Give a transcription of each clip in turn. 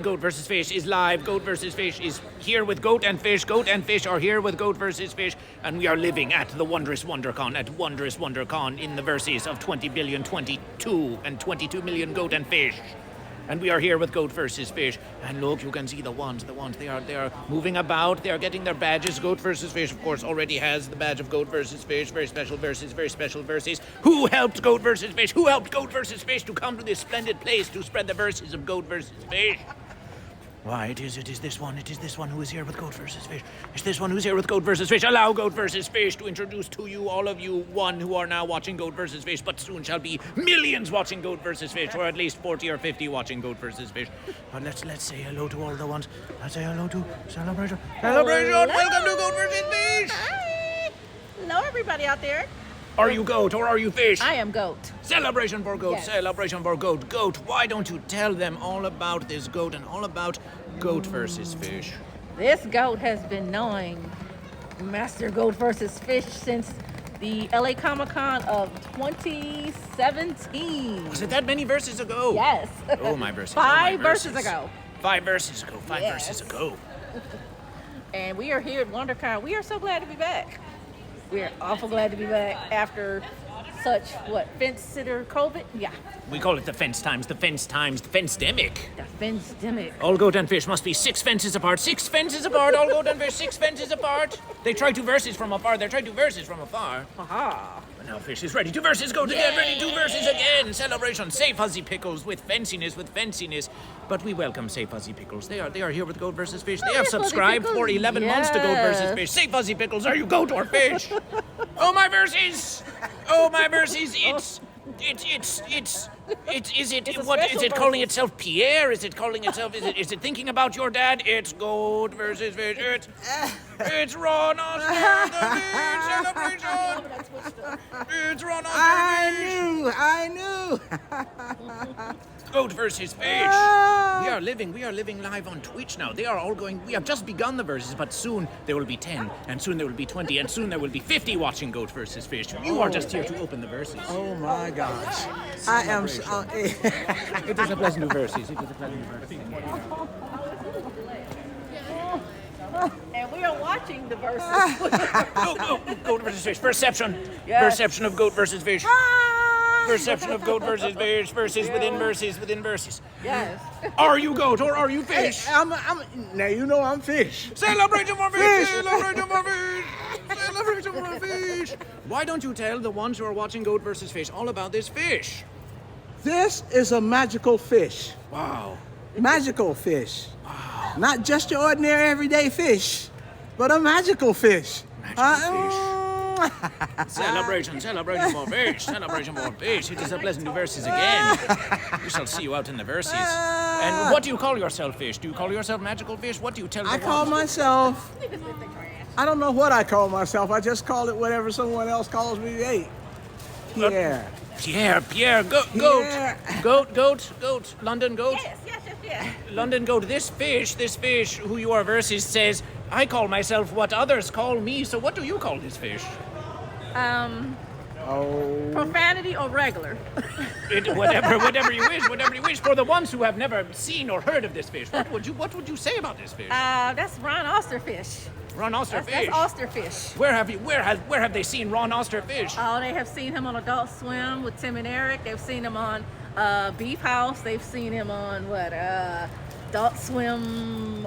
Goat vs. Fish is live. Goat vs. Fish is here with Goat and Fish. Goat and Fish are here with Goat vs. Fish. And we are living at the wondrous Wondercon, in the verses of 20 billion, 22 and 22 million Goat and Fish. And we are here with Goat vs. Fish. And look, you can see the ones. They are moving about. They are getting their badges. Goat vs. Fish, of course, already has the badge of Goat vs. Fish. Very special verses, very special verses. Who helped Goat vs. Fish? Who helped Goat vs. Fish to come to this splendid place to spread the verses of Goat vs. Fish? Why, it is this one who is here with Goat vs. Fish. It's this one who's here with Goat vs. Fish. Allow Goat vs. Fish to introduce to you, all of you, one who are now watching Goat vs. Fish, but soon shall be millions watching Goat vs. Fish, or at least 40 or 50 watching Goat vs. Fish. But let's say hello to all the ones. Let's say hello to Celebration. Celebration! Hello. Welcome to Goat vs. Fish! Hi! Hello, everybody out there. Are you Goat or are you Fish? I am Goat. Celebration for Goat, Yes. Celebration for Goat. Goat, why don't you tell them all about this goat and all about Goat vs. Fish? This goat has been knowing Master Goat vs. Fish since the LA Comic-Con of 2017. Was it that many verses ago? Yes. Oh, my verses. Five verses ago. 5 verses ago. 5 Yes. verses ago. And we are here at Wondercon. We are so glad to be back. We are awful glad to be back after such, fence-sitter COVID? Yeah, We call it the fence times, the fence-demic. the fence-demic. All Goat and Fish must be 6 fences apart. 6 fences apart. All Goat and Fish, 6 fences apart. They try to verses from afar. Aha. But now Fish is ready to verses. Goat again, ready to verses again. Celebration. Say Fuzzy Pickles with fenciness. But we welcome Say Fuzzy Pickles. They are here with Goat vs. Fish. They have Fuzzy subscribed Pickles. for 11 months to Goat vs. Fish. Say Fuzzy Pickles, are you Goat or Fish? Oh, my verses. Oh, my verses. Is it calling itself Pierre? Is it calling itself, is it thinking about your dad? It's Goat vs. Fish. It's Ron Austar, the Fish Celebration. It's Ron Austar. I knew. Goat vs. Fish. We are living live on Twitch now. They are all going, we have just begun the verses, but soon there will be 10, and soon there will be 20, and soon there will be 50 watching Goat vs. Fish. You are just here to open the verses. Oh my gosh. I am so, It is a pleasant verses. And we are watching the verses. Goat vs. Fish. Perception. Yes. Perception of Goat vs. Fish. Perception of Goat vs. Fish. Verses within verses. Yes. Are you Goat or are you Fish? I'm now you know I'm fish. Celebration for Fish! Fish. Celebration for Fish! Celebration for Fish! Why don't you tell the ones who are watching Goat vs. Fish all about this fish? This is a magical fish. Wow. Magical fish. Wow. Not just your ordinary everyday fish, but a magical fish. Celebration for Fish! Celebration for Fish! It is a pleasant verses again. We shall see you out in the verses. And what do you call yourself, Fish? Do you call yourself magical fish? What do you tell the I call ones? myself, I don't know what I call myself. I just call it whatever someone else calls me. Hey, Pierre. Pierre, Goat, London Goat. Yes. London Goat, this fish who you are versus says, I call myself what others call me, so what do you call this fish? Profanity or regular? Whatever you wish. For the ones who have never seen or heard of this fish, what would you say about this fish? That's Ron Austar fish. Ron Austar That's fish. Austar fish. Where have they seen Ron Austar fish? Oh, they have seen him on Adult Swim with Tim and Eric. They've seen him on Beef House. They've seen him on Adult Swim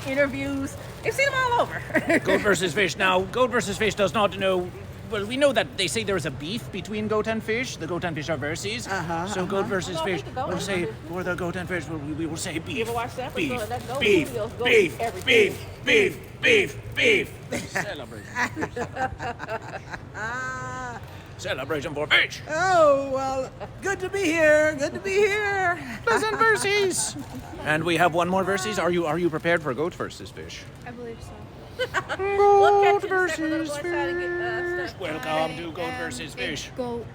interviews. They've seen him all over. Goat versus Fish. Now, Goat versus Fish does not know. Well, we know that they say there is a beef between Goat and Fish. The Goat and Fish are verses. So Goat versus No, Fish. the goat We'll and say fish. for the Goat and Fish. We will say beef. You ever watch that? Beef. That goat Beef. videos go Beef. with everything. Beef. Celebration. Celebration for Fish. Oh, well, good to be here. Pleasant verses. And we have one more verses. Are you prepared for Goat versus Fish? I believe so. We'll catch you in a Goat second, little versus boy, try to get stuff. Welcome to Goat versus Fish. Goat.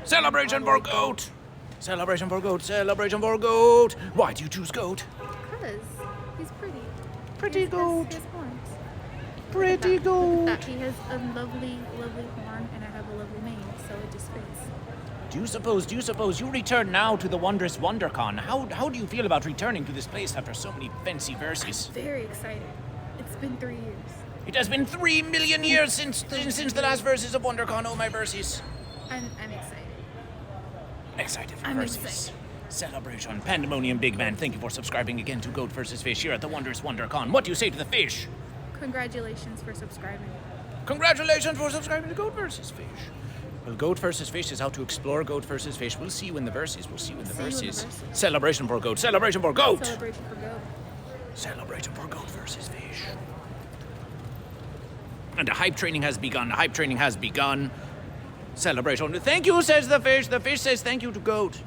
Celebration for Goat. Celebration for Goat. Why do you choose Goat? Because he's pretty. Pretty He has goat. his horns. Pretty Goat. He has a lovely, lovely horn, and I have a lovely mane, so it just fits. Do you suppose you return now to the wondrous Wondercon? How do you feel about returning to this place after so many fancy verses? Very excited. It's been 3 years. It has been 3 million years since the last verses of Wondercon, oh my verses. I'm excited. Excited for I'm verses. excited. Celebration, Pandemonium Big Man, thank you for subscribing again to Goat vs. Fish here at the wondrous Wondercon. What do you say to the fish? Congratulations for subscribing. Congratulations for subscribing to Goat vs. Fish. Well, Goat vs. Fish is out to explore Goat vs. Fish. We'll see you in the verses. Celebration for Goat. Celebration for Goat. Celebration for Goat. Celebration for Goat vs. Fish. And the hype training has begun. Celebration. Thank you, says the fish. The fish says thank you to Goat.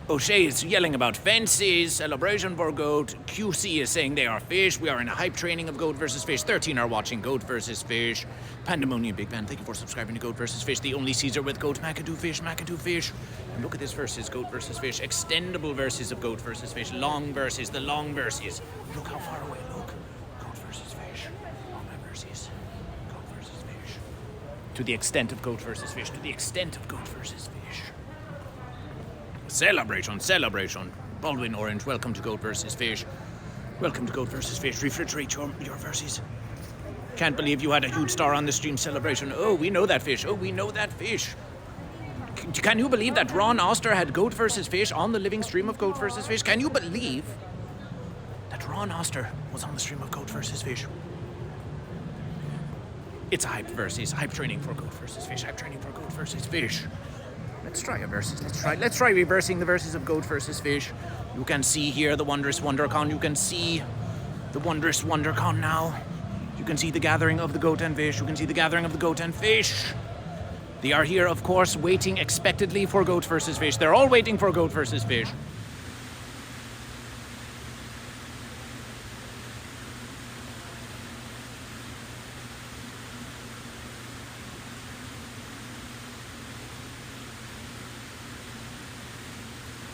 O'Shea is yelling about fences. Celebration for Goat. QC is saying they are fish. We are in a hype training of Goat vs. Fish. 13 are watching Goat vs. Fish. Pandemonium Big Man, thank you for subscribing to Goat vs. Fish. The only Caesar with Goat. McAdoo Fish. And look at this versus Goat vs. Fish. Extendable verses of Goat vs. Fish. Long verses. The long verses. Look how far away. Look. Goat vs. Fish. All my verses. Goat vs. Fish. To the extent of Goat vs. Fish. To the extent of Goat vs. Fish. Celebration. Baldwin Orange, welcome to Goat vs. Fish. Welcome to Goat vs. Fish. Refrigerate your verses. Can't believe you had a huge star on the stream. Celebration. Oh, we know that fish. Can you believe that Ron Austar had Goat vs. Fish on the living stream of Goat vs. Fish? Can you believe that Ron Austar was on the stream of Goat vs. Fish? It's a hype versus. Hype training for Goat vs. Fish. Hype training for Goat vs. Fish. Let's try a versus. Let's try reversing the verses of Goat vs. Fish. You can see here the wondrous Wondercon. You can see the wondrous Wondercon now. You can see the gathering of the goat and fish. They are here, of course, waiting expectantly for Goat vs. Fish. They're all waiting for Goat vs. Fish.